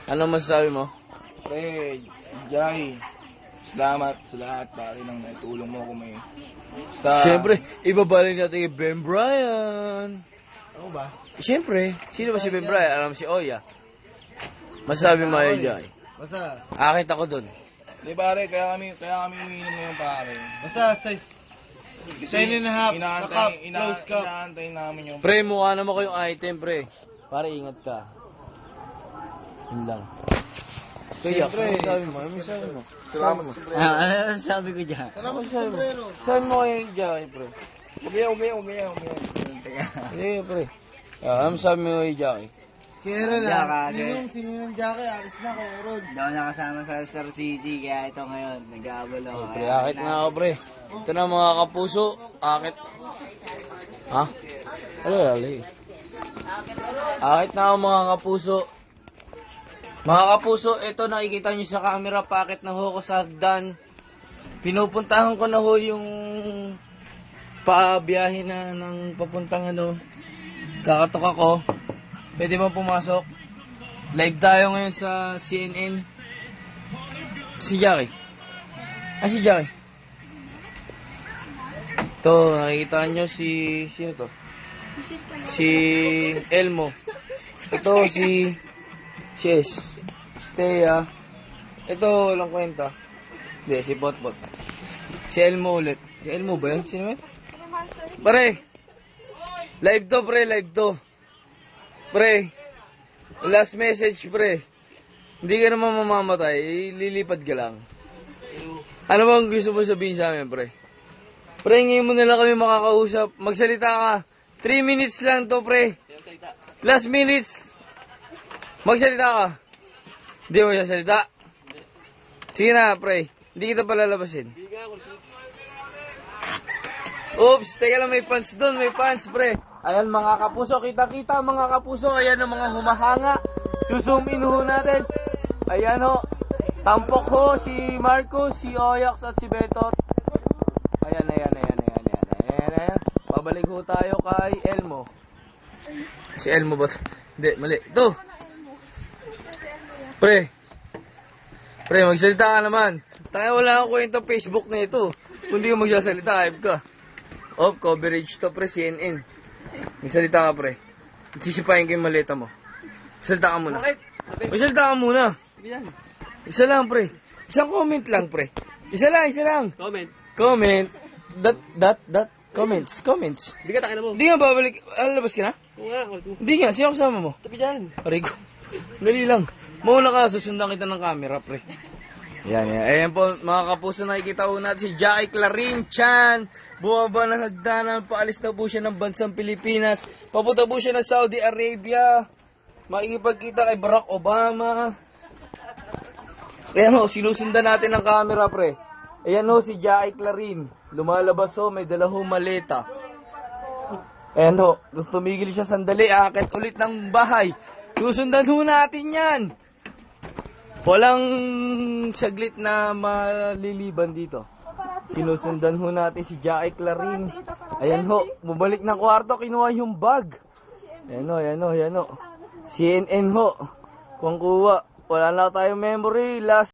Ano masasabi mo? Pre, Jai, salamat sa lahat pare ng naitulong mo kung may... Basta... Siyempre, ibabalik natin kay Ben Brian. Ano ba? Siyempre, sino ba si Ben Brian? Alam si Oya. Masasabi mo kay Jai. Basta, Akit ako dun. di pare, kaya kami umiinom ngayon pare. Basta sa inyo na half, close cup. Inaantay namin yung... Pre, mukha naman ko yung item, pre. Para ingat ka. Yun lang. Kaya, ano sabi mo? Ano sabi mo? Salamat sa pre. Ano sabi ko dyan? Salamat sa pre. Sabi mo kay Jai, pre. Huwag yan. Teka. Hindi, pre. Ano sabi mo kay Jai? Kero lang. Sino yung Jackie? Alis na ko, Rod. Hindi ako nakasama sa Star City, kaya ito ngayon, nag-aabol ako. Pre, akit na ako, pre. Ito na mga kapuso. Akit. Ha? Alali. Akit na ako mga kapuso. Mga kapuso, ito nakikita nyo sa camera, paakit na ho ko sa hagdan. Pinupuntahan ko na ho yung pabiyahe na ng papuntang ano. Kakatok ako. Pwede ba pumasok? Live tayo ngayon sa CNN. Si Jackie. Si Jackie. Ito, nakikita nyo si... Sino to? Si Elmo. Ito si... Chess. Stea. Ito, walang kwenta. Hindi, si Botbot. Si Elmo ulit. Si Elmo ba yun? Sino yun? Pare! Live to, pre. Live to. Pre. Last message, pre. Hindi ka naman mamamatay. Lilipad ka lang. Ano bang gusto mo sabihin sa amin, pre? Pre, ngayon mo na lang kami makakausap. Magsalita ka. 3 minutes lang to, pre. Last minutes. Magsalita ka. Hindi mo sasalita. Sige na, pre. Hindi kita palalabasin. Oops, teka lang, may pants doon. May pants, pre. Ayan mga kapuso. Kita-kita mga kapuso. Ayan ang mga humahanga. Suzoom in ho natin. Ayan ho. Tampok ho si Marcos, si Oyax at si Betot. Ayan. Babalik ho tayo kay Elmo. Si Elmo ba? Hindi, mali. Ito. Pre, magsalita ka naman. Tayo wala akong kwenta Facebook na ito. Kung di ka magsasalita, hype ka. Off, coverage to, pre, CNN. Magsalita ka, pre. Sisipahin ko yung maleta mo. Magsalita ka muna. Magsalita ka muna. Isa lang, pre. Isang comment lang, pre. Isa lang. Comment. Comments. Hindi ka takin na mo. Hindi nga babalik. Labas ka na? Oo nga, Hindi nga. Sino kasama mo? tabi dyan. Arigo. Dali lang. Mauna ka, susundan kita ng camera, pre. Yan. Ayan po, mga kapuso, nakikita po natin si Jackie Clarin Chan. Bumaba ng hagdanan, paalis na po siya ng bansang Pilipinas. Papunta po siya ng Saudi Arabia. Makikipagkita kay Barack Obama. Ayan o, sinusundan natin ng camera, pre. Ayan o, si Jackie Clarin. Lumalabas o, may dalang maleta. Ayan o, tumigil siya sandali, akit ulit ng bahay. Susundan ho natin yan. Walang saglit na maliliban dito. Sinusundan ho natin si Jackie Clarin. Ayan ho, bumalik ng kwarto, kinuha yung bag. Ayan o. CNN ho. Kung kuha, wala na tayong memory. Last